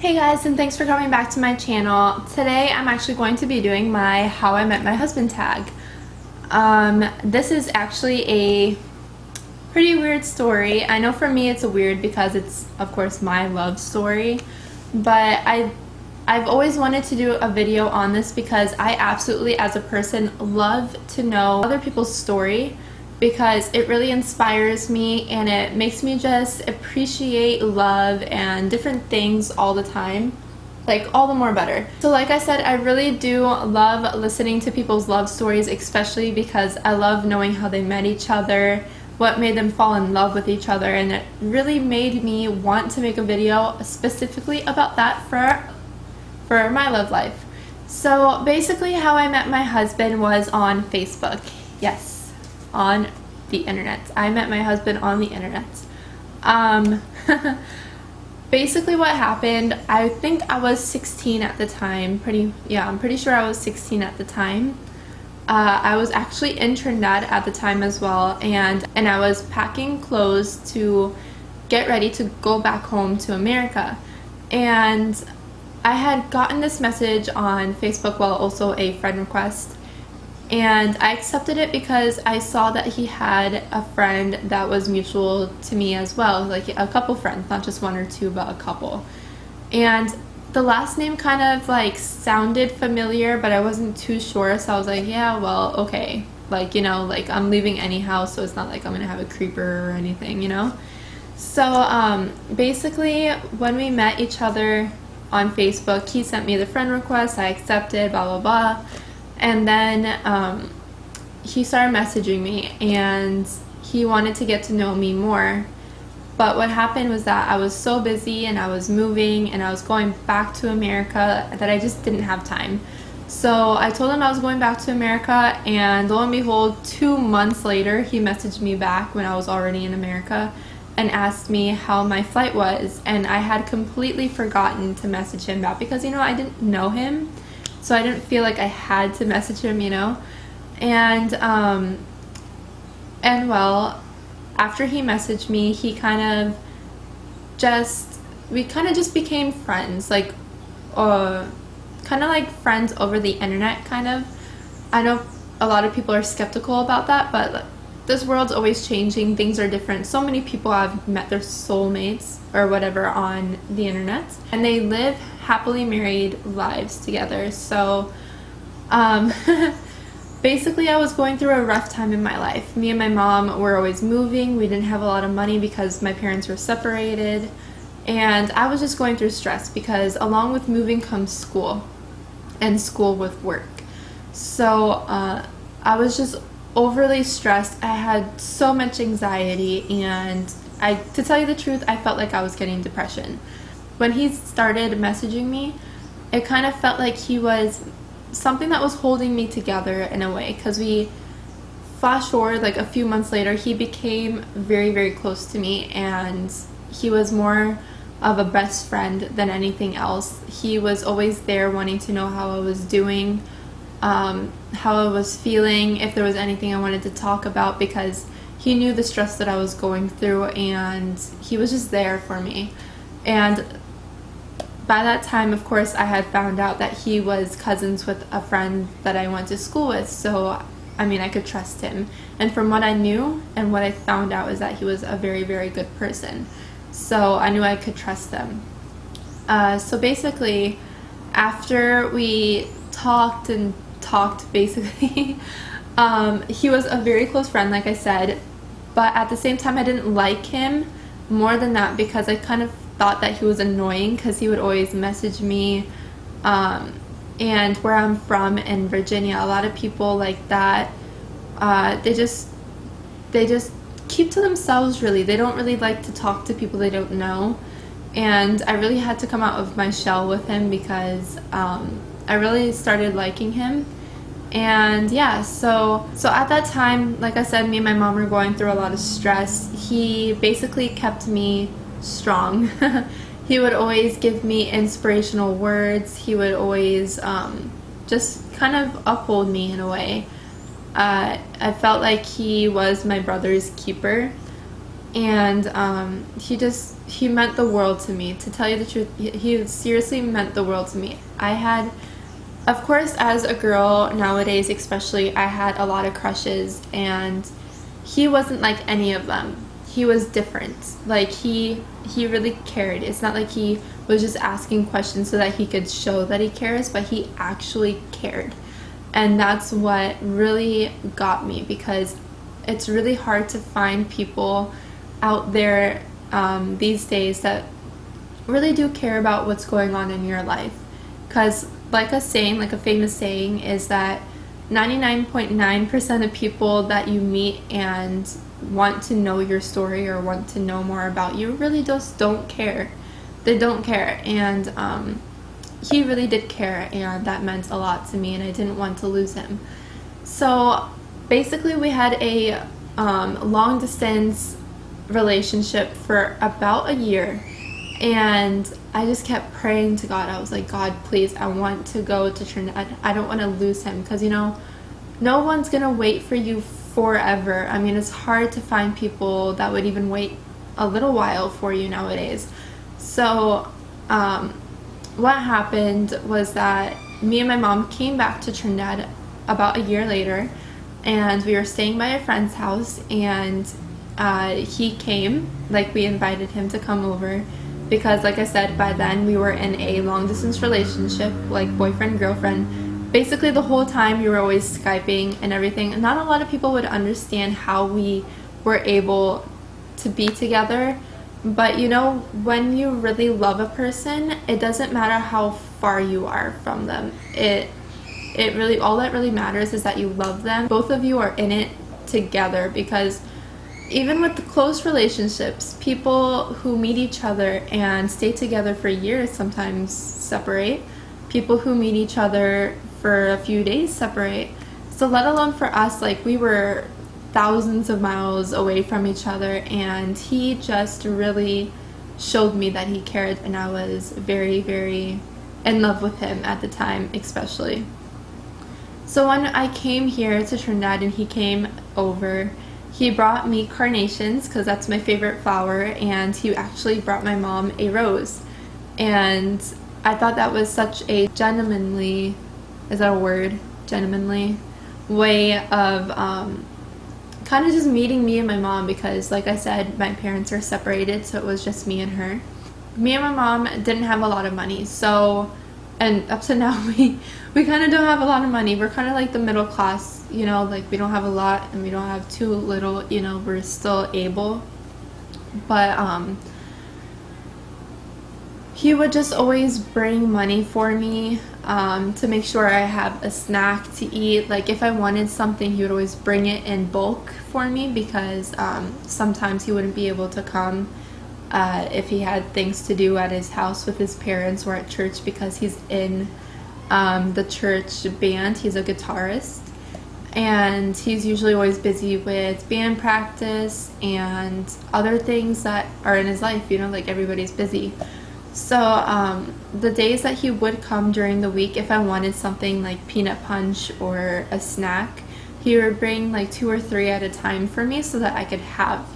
Hey guys, and thanks for coming back to my channel. Today I'm actually going to be doing my How I Met My Husband tag. This is actually a pretty weird story. I know for me it's weird because it's of course my love story, but I've always wanted to do a video on this because I absolutely as a person love to know other people's story, because it really inspires me and it makes me just appreciate love and different things all the time, like all the more better. So like I said, I really do love listening to people's love stories, especially because I love knowing how they met each other, what made them fall in love with each other, and it really made me want to make a video specifically about that for my love life. So basically how I met my husband was on Facebook. Yes, on the internet. I met my husband on the internet. Basically what happened, I think I was 16 at the time. I'm pretty sure I was 16 at the time. I was actually in Trinidad at the time as well, and I was packing clothes to get ready to go back home to America. And I had gotten this message on Facebook, well, also a friend request, and I accepted it because I saw that he had a friend that was mutual to me as well, like a couple friends, not just one or two, but a couple. And the last name kind of like sounded familiar, but I wasn't too sure, so I was like, yeah, well, okay, like, you know, like I'm leaving anyhow, so it's not like I'm gonna have a creeper or anything, you know. So basically when we met each other on Facebook, he sent me the friend request, I accepted, blah blah blah, and then he started messaging me and he wanted to get to know me more. But what happened was that I was so busy and I was moving and I was going back to America that I just didn't have time. So I told him I was going back to America, and lo and behold, 2 months later he messaged me back when I was already in America and asked me how my flight was, and I had completely forgotten to message him back because, you know, I didn't know him, so I didn't feel like I had to message him, you know. And well, after he messaged me, he we kind of just became friends, like kind of like friends over the internet, kind of. I know a lot of people are skeptical about that, but this world's always changing, things are different. So many people have met their soulmates or whatever on the internet, and they live happily married lives together. So basically I was going through a rough time in my life. Me and my mom were always moving. We didn't have a lot of money because my parents were separated, and I was just going through stress because along with moving comes school, and school with work. So I was just overly stressed. I had so much anxiety, and to tell you the truth, I felt like I was getting depression. When he started messaging me, it kind of felt like he was something that was holding me together in a way, because we flash forward like a few months later, he became very, very close to me, and he was more of a best friend than anything else. He was always there wanting to know how I was doing, how I was feeling, if there was anything I wanted to talk about, because he knew the stress that I was going through, and he was just there for me. And by that time, of course, I had found out that he was cousins with a friend that I went to school with, so I mean, I could trust him. And from what I knew and what I found out is that he was a very, very good person, so I knew I could trust them. So basically, after we talked and talked, basically, he was a very close friend, like I said, but at the same time I didn't like him more than that, because I kind of thought that he was annoying because he would always message me, and where I'm from in Virginia, a lot of people like that, they just keep to themselves, really. They don't really like to talk to people they don't know, and I really had to come out of my shell with him because I really started liking him. And yeah, so at that time, like I said, me and my mom were going through a lot of stress. He basically kept me strong. He would always give me inspirational words. He would always just kind of uphold me in a way. I felt like he was my brother's keeper. And he meant the world to me. To tell you the truth, he seriously meant the world to me. I had, of course, as a girl nowadays especially, I had a lot of crushes, and he wasn't like any of them. He was different. Like, he really cared. It's not like he was just asking questions so that he could show that he cares, but he actually cared. And that's what really got me, because it's really hard to find people out there these days that really do care about what's going on in your life. Because like a famous saying is that 99.9% of people that you meet and want to know your story or want to know more about you really just don't care. They don't care. And he really did care, and that meant a lot to me, and I didn't want to lose him. So basically we had a long distance relationship for about a year, and I just kept praying to God. I was like, God, please, I want to go to Trinidad. I don't want to lose him, because no one's gonna wait for you forever. I mean, it's hard to find people that would even wait a little while for you nowadays. So what happened was that me and my mom came back to Trinidad about a year later, and we were staying by a friend's house, and he came. Like, we invited him to come over because, like I said, by then we were in a long distance relationship, like boyfriend, girlfriend. Basically the whole time we were always Skyping and everything. And not a lot of people would understand how we were able to be together. But when you really love a person, it doesn't matter how far you are from them. It really, all that really matters is that you love them. Both of you are in it together, because even with the close relationships, people who meet each other and stay together for years sometimes separate. People who meet each other for a few days separate. So let alone for us, like, we were thousands of miles away from each other, and he just really showed me that he cared, and I was very, very in love with him at the time, especially. So when I came here to Trinidad and he came over, he brought me carnations, because that's my favorite flower, and he actually brought my mom a rose. And I thought that was such a gentlemanly, is that a word? Gentlemanly way of kind of just meeting me and my mom, because like I said, my parents are separated, so it was just me and her. Me and my mom didn't have a lot of money, so, and up to now we kind of don't have a lot of money. We're kind of like the middle class, like we don't have a lot and we don't have too little, we're still able. But he would just always bring money for me to make sure I have a snack to eat. Like, if I wanted something, he would always bring it in bulk for me, because sometimes he wouldn't be able to come if he had things to do at his house with his parents or at church, because he's in the church band. He's a guitarist, and he's usually always busy with band practice and other things that are in his life, like everybody's busy. So the days that he would come during the week, if I wanted something like peanut punch or a snack, he would bring like 2 or 3 at a time for me so that I could have,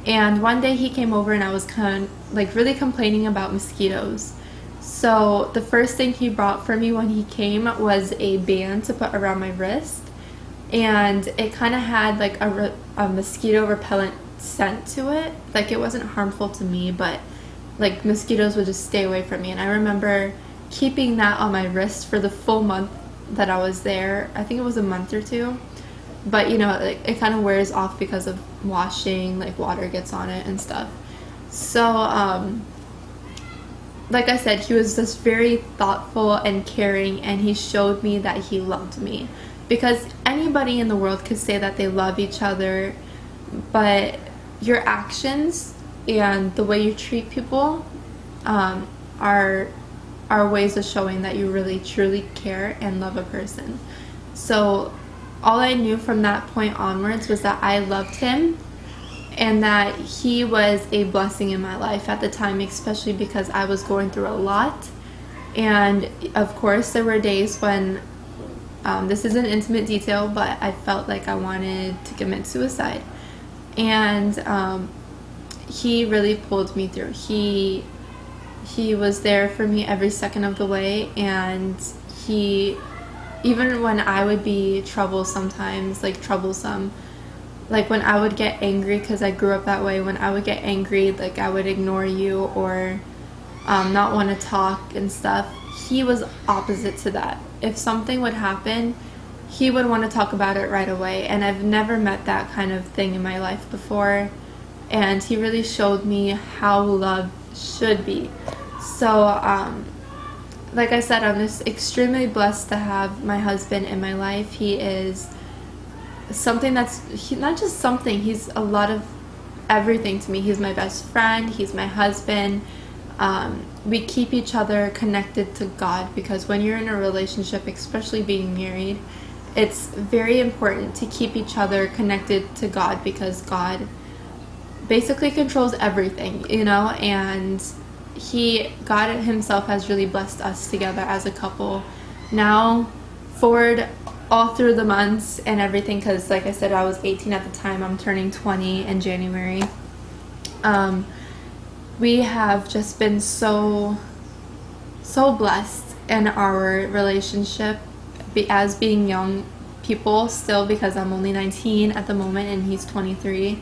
And one day he came over, and I was kind of like really complaining about mosquitoes. So the first thing he brought for me when he came was a band to put around my wrist, and it kind of had like a mosquito repellent scent to it. Like, it wasn't harmful to me, but like mosquitoes would just stay away from me. And I remember keeping that on my wrist for the full month that I was there. I think it was a month or 2, but it kind of wears off because of washing, like water gets on it and stuff. So like I said, he was just very thoughtful and caring, and he showed me that he loved me, because anybody in the world could say that they love each other, but your actions and the way you treat people are ways of showing that you really truly care and love a person. So all I knew from that point onwards was that I loved him, and that he was a blessing in my life at the time, especially because I was going through a lot. And of course there were days when this is an intimate detail, but I felt like I wanted to commit suicide. and he really pulled me through. He was there for me every second of the way, and he, even when I would be troublesome, like when I would get angry, because I grew up that way, when I would get angry, like I would ignore you or not want to talk and stuff, he was opposite to that. If something would happen, he would want to talk about it right away, and I've never met that kind of thing in my life before, and he really showed me how love should be. So like I said, I'm just extremely blessed to have my husband in my life. He is something not just something, he's a lot of everything to me. He's my best friend, he's my husband. We keep each other connected to God, because when you're in a relationship, especially being married, it's very important to keep each other connected to God, because God basically controls everything, you know, and God himself has really blessed us together as a couple. Now forward all through the months and everything, because like I said, I was 18 at the time, I'm turning 20 in January. We have just been so blessed in our relationship as being young people still, because I'm only 19 at the moment and he's 23.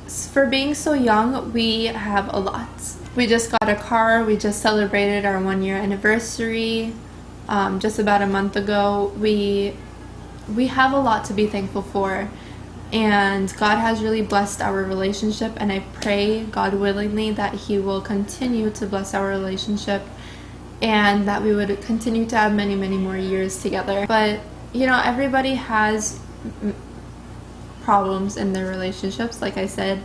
For being so young, we have a lot. We just got a car. We just celebrated our 1-year anniversary just about a month ago. We have a lot to be thankful for, and God has really blessed our relationship, and I pray, God willingly, that he will continue to bless our relationship and that we would continue to have many, many more years together. But you know, everybody has problems in their relationships. Like I said,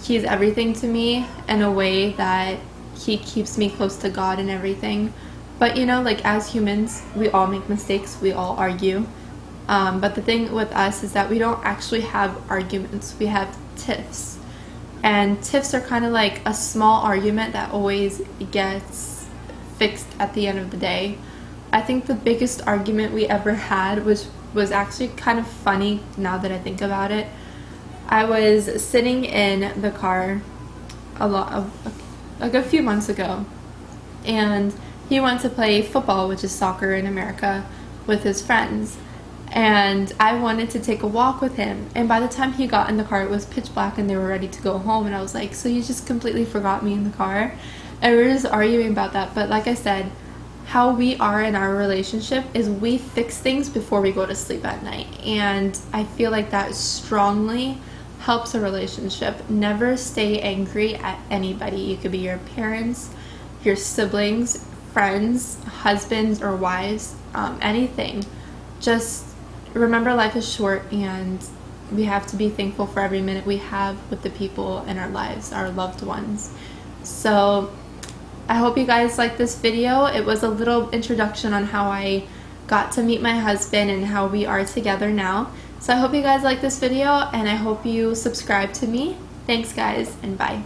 he's everything to me in a way that he keeps me close to God and everything. But you know, like as humans, we all make mistakes, we all argue. But the thing with us is that we don't actually have arguments, we have tiffs. And tiffs are kind of like a small argument that always gets fixed at the end of the day. I think the biggest argument we ever had was actually kind of funny now that I think about it. I was sitting in the car a few months ago, and he went to play football, which is soccer in America, with his friends, and I wanted to take a walk with him, and by the time he got in the car, it was pitch black and they were ready to go home, and I was like, so you just completely forgot me in the car? And we were just arguing about that. But like I said, how we are in our relationship is we fix things before we go to sleep at night, and I feel like that strongly helps a relationship. Never stay angry at anybody. It could be your parents, your siblings, friends, husbands or wives, anything. Just remember, life is short, and we have to be thankful for every minute we have with the people in our lives, our loved ones. So I hope you guys like this video. It was a little introduction on how I got to meet my husband and how we are together now. So I hope you guys like this video, and I hope you subscribe to me. Thanks guys, and bye.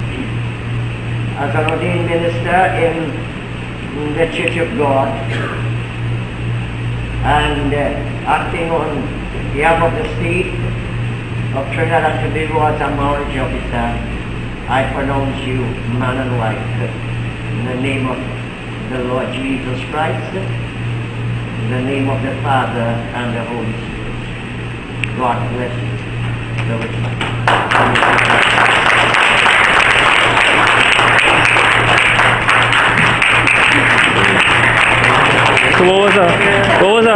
As an ordained minister in the Church of God, and acting on behalf of the state of Trinidad and Tobago as a marriage officer, I pronounce you man and wife. In the name of the Lord Jesus Christ, in the name of the Father and the Holy Spirit. God bless you. So what was